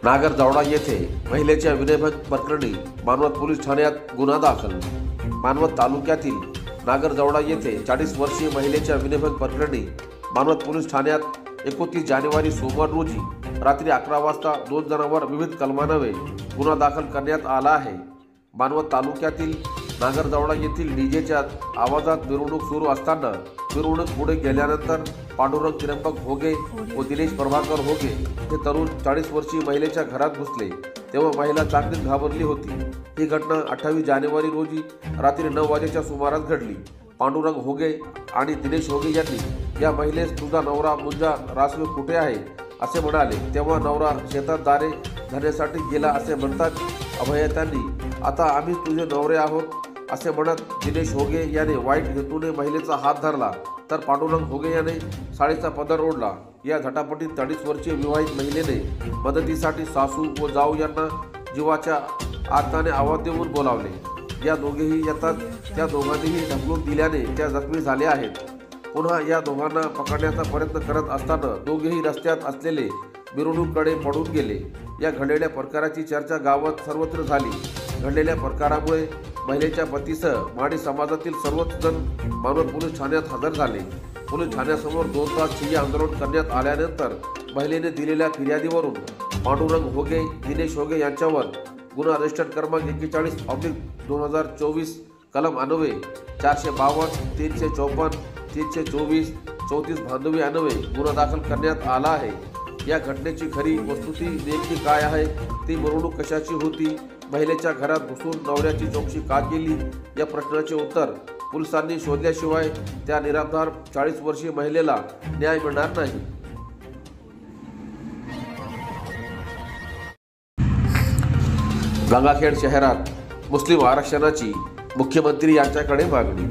नागरजवडा येथे महिलेच्या विनयभंग प्रकरणी मानवत पोलीस ठाण्यात गुन्हा दाखल। मानवत तालुक्यातील नागरजवडा येथे 40 वर्षीय महिलेच्या विनयभंग प्रकरणी मानवत पोलीस ठाण्यात 29 जानेवारी सोमवार रोजी रात्री 11 वाजता 2 जणांवर विविध कलमान्वये गुन्हा दाखल करण्यात आला आहे। मानवत तालुक्यातील नागरजवडा येथील डीजेच्या आवाजात मिरवणूक सुरू असताना मिरवणूक पुढे गेल्यानंतर पांडुरंग त्र्यंबक होगे व दिनेश प्रभाकर होगे हे तरुण 40 वर्षीय महिलेच्या घरात घुसले, तेव्हा महिला चांगलीच घाबरली होती। ही घटना 28 जानेवारी रोजी रात्री 9 वाजेच्या सुमारास घडली। पांडुरंग होगे आणि दिनेश होगे यांनी या महिलेस तुझा नवरा मुंजा रासवे कुठे आहे असे म्हणाले, तेव्हा नवरा शेतात दारे धरण्यासाठी गेला असे म्हणतात अभयतांनी आता आम्ही तुझे नवरे आहोत असे म्हणत दिनेश होगे याने वाईट हेतूने महिलेचा हात धरला तर पांडुरंग होगे याने साडीचा पदर ओढला। या झटापटीत 40 वर्षीय विवाहित महिलेने मदतीसाठी सासू व जाऊ यांना जीवाच्या आर्ताने आवाज देऊन बोलावले। या दोघेही येतात त्या दोघांनीही ढकलून दिल्याने त्या जखमी झाल्या आहेत। पुन्हा या दोघांना पकडण्याचा प्रयत्न करत असताना दोघेही रस्त्यात असलेले मिरवणूककडे पडून गेले। या घडलेल्या प्रकाराची चर्चा गावात सर्वत्र झाली। घडलेल्या प्रकारामुळे महिलेच्या पतीसह माडी समाजातील सर्वच जण मानवत पोलीस ठाण्यात हजर झाले। पोलीस ठाण्यासमोर 2 तास ठिय्या आंदोलन करण्यात आल्यानंतर महिलेने दिलेल्या फिर्यादीवरून पांडुरंग होगे दिनेश होगे यांच्यावर गुन्हा रजिस्टर क्रमांक 41/2024 कलम अन्वये 452, 354, 324, 34 भांडवी अन्वये गुन्हा दाखल करण्यात आला आहे। या घटनेची खरी वस्तुस्थिती नेमकी काय आहे, ती मिरवणूक कशाची होती, महिलेच्या घरात घुसून नवऱ्याची चौकशी का केली, या प्रश्नाचे उत्तर पोलिसांनी शोधल्याशिवाय त्या निराधार 40 वर्षीय महिलेला न्याय मिळणार नाही। गंगाखेड शहरात मुस्लिम आरक्षणाची मुख्यमंत्री यांच्याकडे मागणी।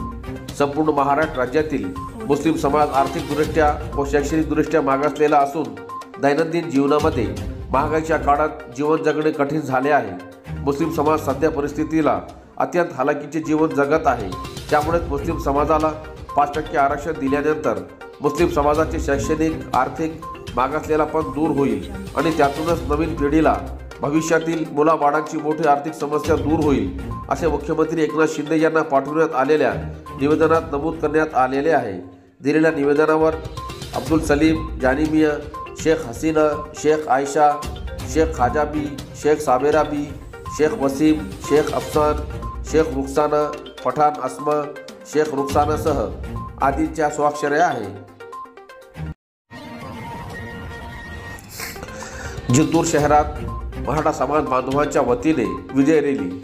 संपूर्ण महाराष्ट्र राज्यातील मुस्लिम समाज आर्थिकदृष्ट्या व शैक्षणिकदृष्ट्या मागासलेला असून दैनंदिन जीवनामध्ये महागाईच्या काळात जीवन जगणे कठीण झाले आहे। मुस्लिम समाज सध्या परिस्थितीला अत्यंत हालाकीचे जीवन जगत आहे। त्यामुळेच मुस्लिम समाजाला 5% आरक्षण दिल्यानंतर मुस्लिम समाजाचे शैक्षणिक आर्थिक मागासलेला पण दूर होईल आणि त्यातूनच नवीन पिढीला भविष्यातील मुलाबाळांची मोठी आर्थिक समस्या दूर होईल, असे मुख्यमंत्री एकनाथ शिंदे यांना पाठवण्यात आलेल्या निवेदनात नमूद करण्यात आलेले आहे। दिलेल्या निवेदनावर अब्दुल सलीम, जानिमिया, शेख हसीना, शेख आयशा, शेख खाजाबी, शेख साबेराबी, शेख वसीम, शेख अफसान, शेख रुखसाना, पठाण अस्मा, शेख रुखसानासह आदींच्या स्वाक्षऱ्या आहे। जिंतूर शहरात मराठा समाज बांधवांच्या वतीने विजय रॅली।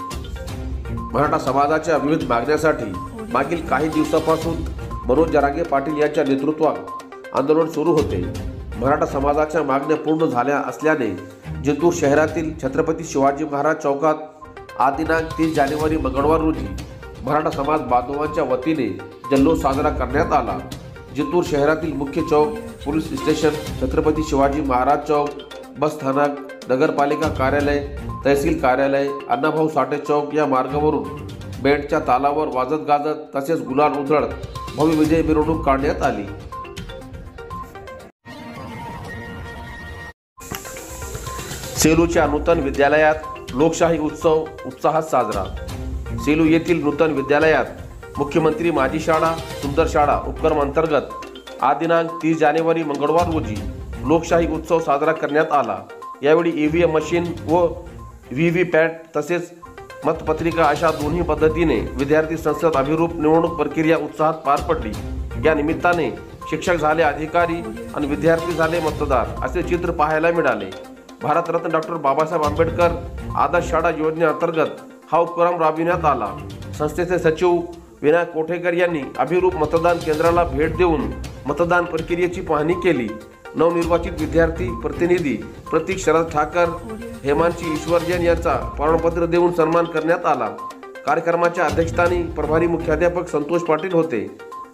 मराठा समाजाच्या विविध मागण्यासाठी मागील काही दिवसापासून मनोज जरांगे पाटील यांच्या नेतृत्वात आंदोलन सुरू होते। मराठा समाजाच्या मागण्या पूर्ण झाल्या असल्याने जिंतूर शहरातील छत्रपती शिवाजी महाराज चौकात आज दिनांक 30 जानेवारी मंगळवार रोजी मराठा समाज बांधवांच्या वतीने जल्लोष साजरा करण्यात आला। जिंतूर शहरातील मुख्य चौक, पोलीस स्टेशन, छत्रपती शिवाजी महाराज चौक, बस स्थानक, नगरपालिका कार्यालय, तहसील कार्यालय, अण्णाभाऊ साठे चौक या मार्गावरून बँडच्या तालावर वाजत गाजत तसेच गुलाल उधळत भव्य विजय मिरवणूक काढण्यात आली। सेलूच्या नूतन विद्यालयात लोकशाही उत्सव उत्साहात साजरा। सेलू येथील नूतन विद्यालयात मुख्यमंत्री माझी शाळा सुंदर शाळा उपक्रम अंतर्गत आज दिनांक 30 जानेवारी मंगळवार रोजी लोकशाही उत्सव साजरा करण्यात आला। यावेळी EVM मशीन व VVPAT तसेच मतपत्रिका अशा दोन्ही पद्धतीने विद्यार्थी संसद अभिरूप निवडणूक प्रक्रिया उत्साहात पार पडली। या निमित्ताने शिक्षक झाले अधिकारी आणि विद्यार्थी झाले मतदार असे चित्र पाहायला मिळाले। भारतरत्न डॉक्टर बाबासाहेब आंबेडकर आदर्श शाळा योजनेअंतर्गत हा उपक्रम राबविण्यात आला। संस्थेचे सचिव विनायक कोठेकर यांनी अभिरूप मतदान केंद्राला भेट देऊन मतदान प्रक्रियेची पाहणी केली। नवनिर्वाचित विद्यार्थी प्रतिनिधी प्रतीक शरद ठाकर, हेमांची ईश्वरजैन यांचा प्रमाणपत्र देऊन सन्मान करण्यात आला। कार्यक्रमाच्या अध्यक्षस्थानी प्रभारी मुख्याध्यापक संतोष पाटील होते,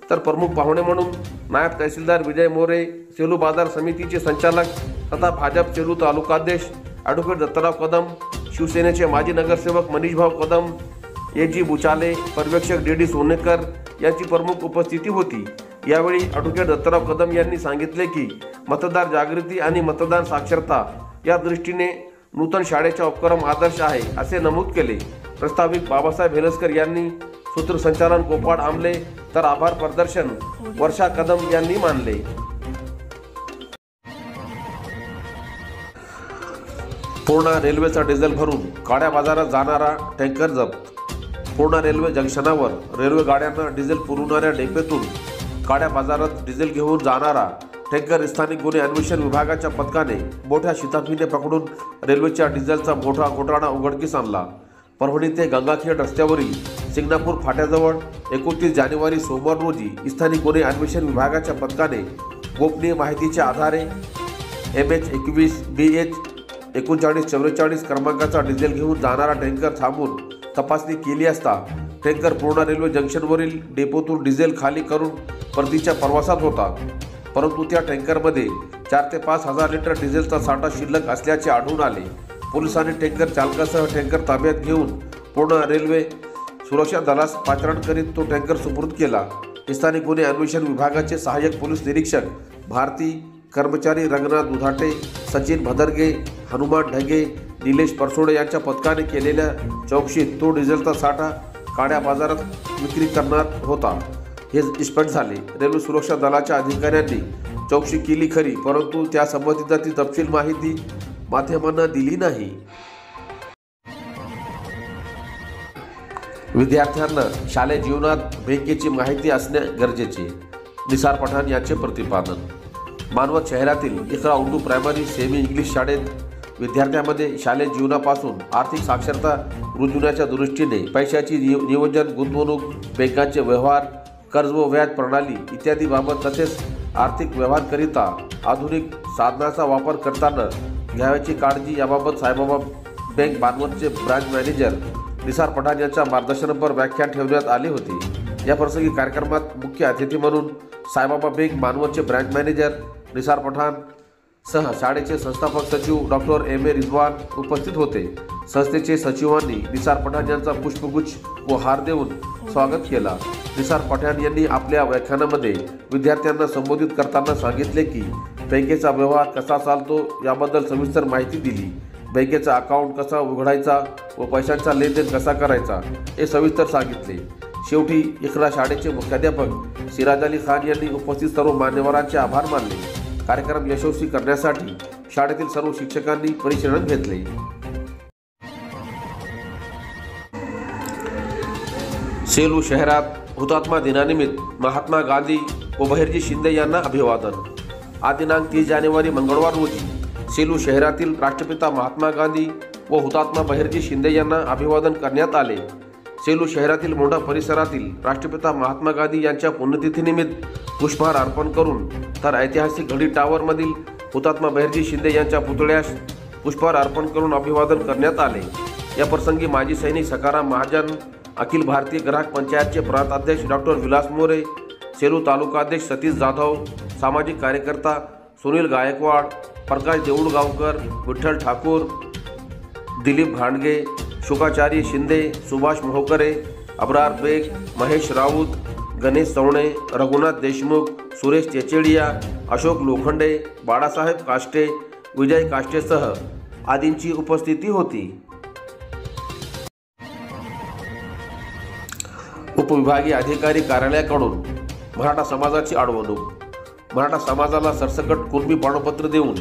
तर प्रमुख पाहुणे म्हणून नायब तहसीलदार विजय मोरे, सेलू बाजार समितीचे संचालक तथा भाजप सेलू तालुकाध्यक्ष ॲडव्होकेट दत्तराव कदम, शिवसेनेचे माजी नगरसेवक मनीषभाऊ कदम, AG बुचाले, पर्यवेक्षक DD सोनेकर यांची प्रमुख उपस्थिती होती। यावेळी ॲडव्होकेट दत्तराव कदम यांनी सांगितले की मतदार जागृती आणि मतदान साक्षरता या दृष्टीने नूतन शाळेचा उपक्रम आदर्श आहे असे नमूद केले। प्रस्ताविक बाबासाहेब हेलसकर यांनी सूत्रसंचालन गोपाळ आमले तर आभार प्रदर्शन वर्षा कदम यांनी मानले। पूर्णा रेल्वेचा डिझेल भरून काळ्या बाजारात जाणारा टँकर जप्त। पूर्णा रेल्वे जंक्शनावर रेल्वे गाड्यांना डिझेल पुरवणाऱ्या डेपोतून काळ्या बाजारात डिझेल घेऊन जाणारा टँकर स्थानिक गुन्हे अन्वेषण विभागाच्या पथकाने मोठ्या शिताफीने पकडून रेल्वेच्या डिझेलचा मोठा घोटाळा उघडकीस आणला। परभणी ते गंगाखेड रस्त्यावरील सिंगणापूर फाट्याजवळ 29 जानेवारी सोमवार रोजी स्थानिक गुन्हे अन्वेषण विभागाच्या पथकाने गोपनीय माहितीच्या आधारे MH21 BH 3944 क्रमांकाचा डिझेल घेऊन जाणारा टँकर थांबून तपासणी केली असता टँकर पूर्णा रेल्वे जंक्शनवरील डेपोतून डिझेल खाली करून परतीच्या प्रवासात होता, परंतु त्या टँकरमध्ये 4 ते 5 हजार लिटर डिझेलचा साठा शिल्लक असल्याचे आढळून आले। पोलिसांनी टँकर चालकासह टँकर ताब्यात घेऊन पूर्णा रेल्वे सुरक्षा दलास पाचारण करीत तो टँकर सुपूर्द केला। स्थानिक गुन्हे अन्वेषण विभागाचे सहाय्यक पोलीस निरीक्षक भारती कर्मचारी रंगनाथ दुधाटे, सचिन भदरगे, हनुमान ढगे, निलेश परसोडे यांच्या पथकाने केलेल्या चौकशीत तो डिझेलचा साठा काळ्या बाजारात विक्री करणार होता हे निष्पन्न झाले। रेल्वे सुरक्षा दलाच्या अधिकाऱ्यांनी चौकशी केली खरी, परंतु त्या संबंधित तपशील माहिती माध्यमांना दिली नाही। विद्यार्थ्यांना शालेय जीवनात बँकेची माहिती असणे गरजेचे, निसार पठाण यांचे प्रतिपादन। मानवत शहरातील इकरा उर्दू प्रायमरी सेमी इंग्लिश शाळेत विद्यार्थ्यांमध्ये शालेय जीवनापासून आर्थिक साक्षरता रुजवण्याच्या दृष्टीने पैशाची नियोजन, गुंतवणूक, बँकांचे व्यवहार, कर्ज व व्याज प्रणाली इत्यादीबाबत तसेच आर्थिक व्यवहारकरिता आधुनिक साधनाचा वापर करताना घ्यावयाची काळजी याबाबत साईबाबा बँक मानवतचे ब्रांच मॅनेजर निसार पठाण यांच्या मार्गदर्शनापर व्याख्यान ठेवण्यात आले होते। या प्रसंगी कार्यक्रमात मुख्य अतिथी म्हणून साईबाबा बँक मानवतचे ब्रांच मॅनेजर निसार पठाण सह शाळेचे संस्थापक सचिव डॉक्टर MA रिजवान उपस्थित होते। संस्थेचे सचिवांनी निसार पठाण यांचा पुष्पगुच्छ व हार देऊन स्वागत केला। निसार पठाण यांनी आपल्या व्याख्यानामध्ये विद्यार्थ्यांना संबोधित करताना सांगितले की बँकेचा व्यवहार कसा चालतो याबद्दल सविस्तर माहिती दिली। बँकेचा अकाउंट कसा उघडायचा व पैशांचा लेनदेन कसा करायचा हे सविस्तर सांगितले। शेवटी इकरा शाळेचे मुख्याध्यापक सिराज अली खान यांनी उपस्थित सर्व मान्यवरांचे आभार मानले। कार्यक्रम यशस्वी करण्यासाठी शाळेतील सर्व शिक्षकांनी परिश्रम घेतले। सेलू शहरात हुतात्मा दिनानिमित्त महात्मा गांधी व बहिर्जी शिंदे यांना अभिवादन। आज दिनांक 30 जानेवारी मंगळवार रोजी सेलू शहरातील राष्ट्रपिता महात्मा गांधी व हुतात्मा बहिर्जी शिंदे यांना अभिवादन करण्यात आले। सेलू शहरातील मोंढा परिसरातील राष्ट्रपिता महात्मा गांधी यांच्या पुण्यतिथीनिमित्त पुष्पहार अर्पण करून तर ऐतिहासिक घडी टावरमधील हुतात्मा बहिर्जी शिंदे यांच्या पुतळ्यास पुष्पहार अर्पण करून अभिवादन करण्यात आले। या प्रसंगी माजी सैनिक सखाराम महाजन, अखिल भारतीय ग्राहक पंचायतचे प्रांताध्यक्ष डॉक्टर विलास मोरे, सेलू तालुकाध्यक्ष सतीश जाधव, सामाजिक कार्यकर्ता सुनील गायकवाड, प्रकाश देऊळगावकर, विठ्ठल ठाकूर, दिलीप घांडगे, शुकाचारी शिंदे, सुभाष मोहकरे, अब्रार बेग, महेश राऊत, गणेश चवणे, रघुनाथ देशमुख, सुरेश चेचेडिया, अशोक लोखंडे, बाळासाहेब काष्टे, विजय काष्टेसह आदींची उपस्थिती होती। उपविभागीय अधिकारी कार्यालयाकडून मराठा समाजाची अडवणूक। मराठा समाजाला सरसकट कुणबी प्रमाणपत्र देऊन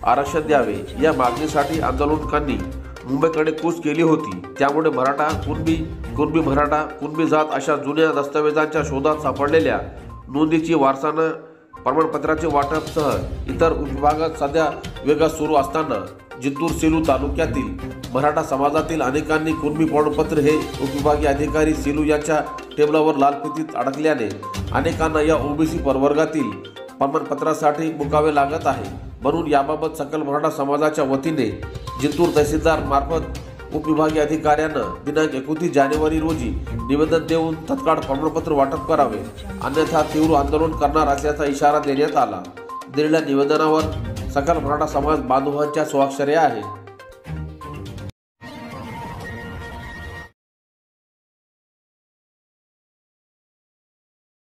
आरक्षण द्यावे या मागणीसाठी आंदोलकांनी मुंबईकडे कूच केली होती। त्यामुळे मराठा, कुणबी मराठा, कुणबी जात अशा जुन्या दस्तावेजांच्या शोधात सापडलेल्या नोंदीची वारसांना प्रमाणपत्राचे वाटपसह इतर उपविभागात सध्या वेगात सुरू असताना जिंतूर सेलू तालुक्यातील मराठा समाजातील अनेकांनी कुणबी प्रमाणपत्र हे उपविभागीय अधिकारी सेलू यांच्या टेबलावर लालफितीत अडकल्याने अनेकांना या OBC प्रवर्गातील प्रमाणपत्रासाठी मुकावे लागत आहे। म्हणून याबाबत सकल मराठा समाजाच्या वतीने जिंतूर तहसीलदार मार्फत उपविभागीय अधिकाऱ्यांना दिनांक 29 जानेवारी रोजी निवेदन देऊन तत्काळ प्रमाणपत्र वाटप करावे, अन्यथा तीव्र आंदोलन करणार असल्याचा इशारा देण्यात आला। दिलेल्या निवेदनावर सकल मराठा समाज बांधवांच्या स्वाक्षऱ्या आहेत।